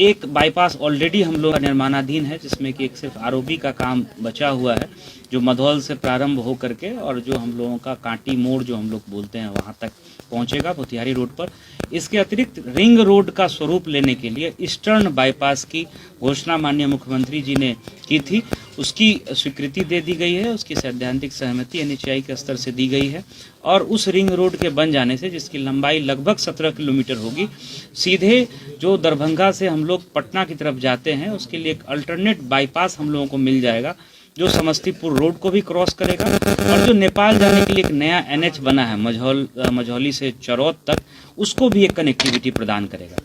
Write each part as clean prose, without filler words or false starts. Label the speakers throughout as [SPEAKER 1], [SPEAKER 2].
[SPEAKER 1] एक bypass already हम लोग का निर्माणाधीन है, जिसमें कि एक सिर्फ आरओबी का काम बचा हुआ है, जो मधौल से प्रारंभ हो करके और जो हम लोगों का कांटी मोड़ जो हम लोग बोलते हैं वहां तक पहुंचेगा मोतिहारी रोड पर। इसके अतिरिक्त रिंग रोड का स्वरूप लेने के लिए ईस्टर्न बाईपास की घोषणा माननीय मुख्यमंत्री जी ने की थी, उसकी स्वीकृति दे दी गई है, उसकी सैद्धांतिक सहमति एनएचएआई के स्तर से दी गई है और उस रिंग रोड के बन जाने से, जिसकी लंबाई लगभग 17 किलोमीटर होगी, सीधे जो दरभंगा से हम लोग पटना की तरफ जाते हैं उसके लिए एक अल्टरनेट बाईपास हम लोगों को मिल जाएगा, जो समस्तीपुर रोड को भी क्रॉस करेगा और जो नेपाल जाने के लिए एक नया एनएच बना है मझौली से चरौद तक, उसको भी एक कनेक्टिविटी प्रदान करेगा।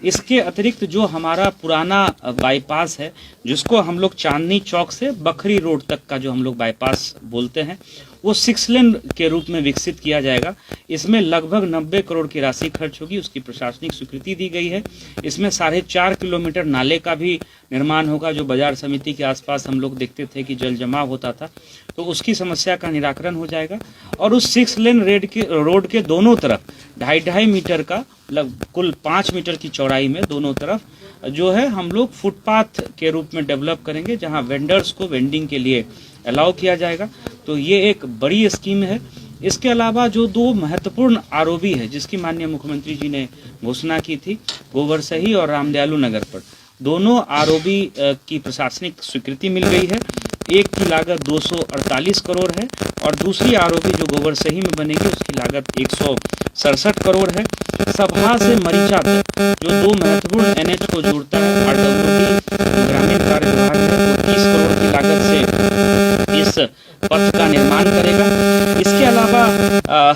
[SPEAKER 1] इसके अतिरिक्त जो हमारा पुराना बाईपास है, जिसको हम लोग चांदनी चौक से बखरी रोड तक का जो हम लोग बाईपास बोलते हैं, वो 6 लेन के रूप में विकसित किया जाएगा। इसमें लगभग 90 करोड़ की राशि खर्च होगी, उसकी प्रशासनिक स्वीकृति दी गई है। इसमें 4.5 किलोमीटर नाले का भी निर्माण होगा, जो बाजार समिति के आसपास हम लोग देखते थे कि जल जमाव होता था, तो उसकी समस्या का निराकरण हो जाएगा। और उस 6 लेन रोड के दोनों तरफ 2.5 मीटर का कुल 5 मीटर की चौड़ाई में दोनों तरफ जो है हम लोग फुटपाथ के रूप में डेवलप करेंगे, जहां वेंडर्स को वेंडिंग के लिए अलाउ किया जाएगा। तो ये एक बड़ी स्कीम है। इसके अलावा जो 2 महत्वपूर्ण आरओबी है, जिसकी माननीय मुख्यमंत्री जी ने घोषणा की थी, गोबरसही और रामदयालु नगर पर, दोनों आरओबी की प्रशासनिक स्वीकृति मिल गई है। एक की लागत 248 करोड़ है और दूसरी आरओबी जो गोबरसही में बनेगी उसकी लागत 167 करोड़ है। सभा से मरीचा तक जो 2 महत्वपूर्ण एनएच को जोड़ता है, आरडब्ल्यूडी ग्रामीण कार्य विभाग है, वो 30 करोड़ की लागत से इस पथ का निर्माण करेगा। इसके अलावा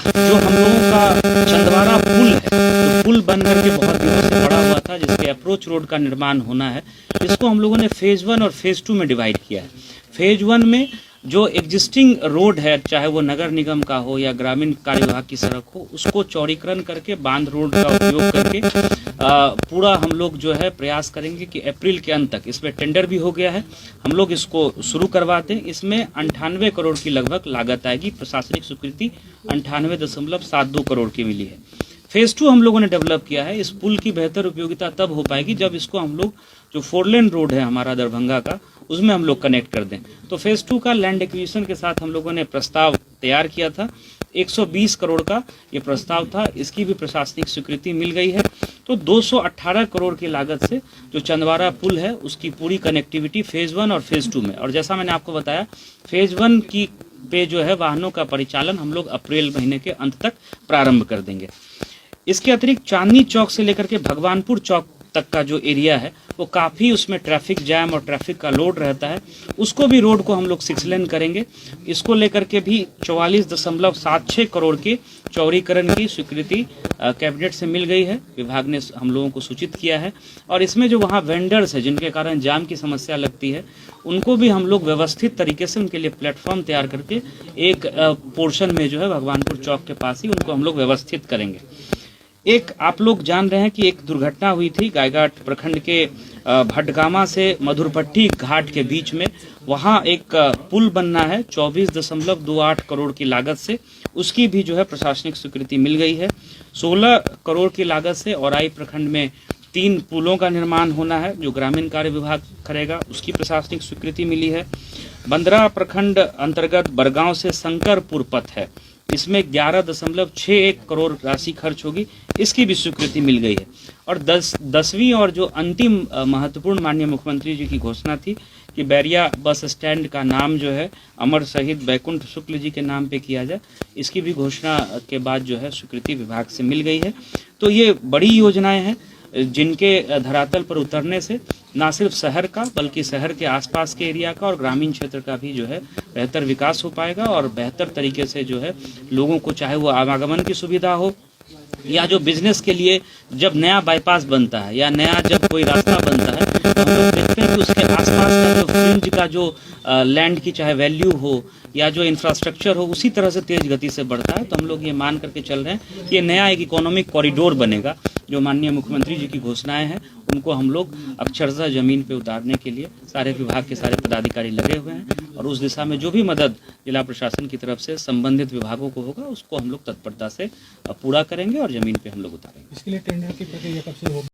[SPEAKER 1] जो हम लोगों का चंदवारा पुल है, तो पुल बन करके बहुत दिनों से पड़ा हुआ था, जिसके अप्रोच रोड का निर्माण होना है, इसको हम लोगों ने फेज 1 और फेज 2 में डिवाइड किया है। फेज 1 में जो एग्जिस्टिंग रोड है, चाहे वो नगर निगम का हो या ग्रामीण कार्य विभाग की सड़क हो, उसको चौड़ीकरण करके बांध रोड का उपयोग करके पूरा हम लोग जो है प्रयास करेंगे कि अप्रैल के अंत तक, इसमें टेंडर भी हो गया है, हम लोग इसको शुरू करवा दें। इसमें 98 करोड़ की लगभग लागत आएगी, प्रशासनिक स्वीकृति 98.72 करोड़ की मिली है। फेज 2 हम लोगों ने डेवलप किया है। इस पुल की बेहतर उपयोगिता तब हो पाएगी जब इसको हम लोग जो 4 लेन रोड है हमारा दरभंगा का, उसमें हम लोग कनेक्ट कर दें। तो फेज 2 का लैंड एक्विजिशन के साथ हम लोगों ने प्रस्ताव तैयार किया था, 120 करोड़ का ये प्रस्ताव था, इसकी भी प्रशासनिक स्वीकृति मिल गई है। तो 218 करोड़ की लागत से जो चंदवारा पुल है उसकी पूरी कनेक्टिविटी फेज 1 और फेज 2 में, और जैसा मैंने आपको बताया फेज 1 की पे जो है वाहनों का परिचालन हम लोग अप्रैल महीने के अंत तक प्रारंभ कर देंगे। इसके अतिरिक्त चांदनी चौक से लेकर के भगवानपुर चौक तक का जो एरिया है वो काफ़ी, उसमें ट्रैफिक जैम और ट्रैफिक का लोड रहता है, उसको भी रोड को हम लोग 6 लेन करेंगे। इसको लेकर के भी 44.76 करोड़ के चौड़ीकरण की स्वीकृति कैबिनेट से मिल गई है, विभाग ने हम लोगों को सूचित किया है। और इसमें जो वहाँ वेंडर्स है जिनके कारण जाम की समस्या लगती है, उनको भी हम लोग व्यवस्थित तरीके से उनके लिए प्लेटफॉर्म तैयार करके एक पोर्शन में जो है भगवानपुर चौक के पास ही उनको हम लोग व्यवस्थित करेंगे। एक आप लोग जान रहे हैं कि एक दुर्घटना हुई थी गायघाट प्रखंड के भटगामा से मधुरपट्टी घाट के बीच में, वहां एक पुल बनना है 24.28 करोड़ की लागत से, उसकी भी जो है प्रशासनिक स्वीकृति मिल गई है। 16 करोड़ की लागत से औराई प्रखंड में 3 पुलों का निर्माण होना है, जो ग्रामीण कार्य विभाग करेगा, उसकी प्रशासनिक स्वीकृति मिली है। बंदरा प्रखंड अंतर्गत बरगांव से शंकरपुर पथ है, इसमें 11.61 करोड़ राशि खर्च होगी, इसकी भी स्वीकृति मिल गई है। और 10वीं और जो अंतिम महत्वपूर्ण माननीय मुख्यमंत्री जी की घोषणा थी कि बैरिया बस स्टैंड का नाम जो है अमर शहीद बैकुंठ शुक्ल जी के नाम पे किया जाए, इसकी भी घोषणा के बाद जो है स्वीकृति विभाग से मिल गई है। तो ये बड़ी योजनाएं हैं जिनके धरातल पर उतरने से न सिर्फ शहर का बल्कि शहर के आसपास के एरिया का और ग्रामीण क्षेत्र का भी जो है बेहतर विकास हो पाएगा और बेहतर तरीके से जो है लोगों को, चाहे वो आवागमन की सुविधा हो या जो बिजनेस के लिए जब नया बाईपास बनता है या नया जब कोई रास्ता बनता है, तो हम लोग देखते हैं कि उसके आसपास का जो फ्रिंज का जो लैंड की चाहे वैल्यू हो या जो इंफ्रास्ट्रक्चर हो उसी तरह से तेज गति से बढ़ता है। तो हम लोग ये मान करके चल रहे हैं कि ये नया एक इकोनॉमिक कॉरिडोर बनेगा। जो माननीय मुख्यमंत्री जी की घोषणाएं हैं उनको हम लोग अक्षरशः जमीन पे उतारने के लिए सारे विभाग के सारे पदाधिकारी लगे हुए हैं और उस दिशा में जो भी मदद जिला प्रशासन की तरफ से संबंधित विभागों को होगा उसको हम लोग तत्परता से पूरा करेंगे और जमीन पे हम लोग उतारेंगे।
[SPEAKER 2] इसके लिए टेंडर की प्रक्रिया कब से होगी?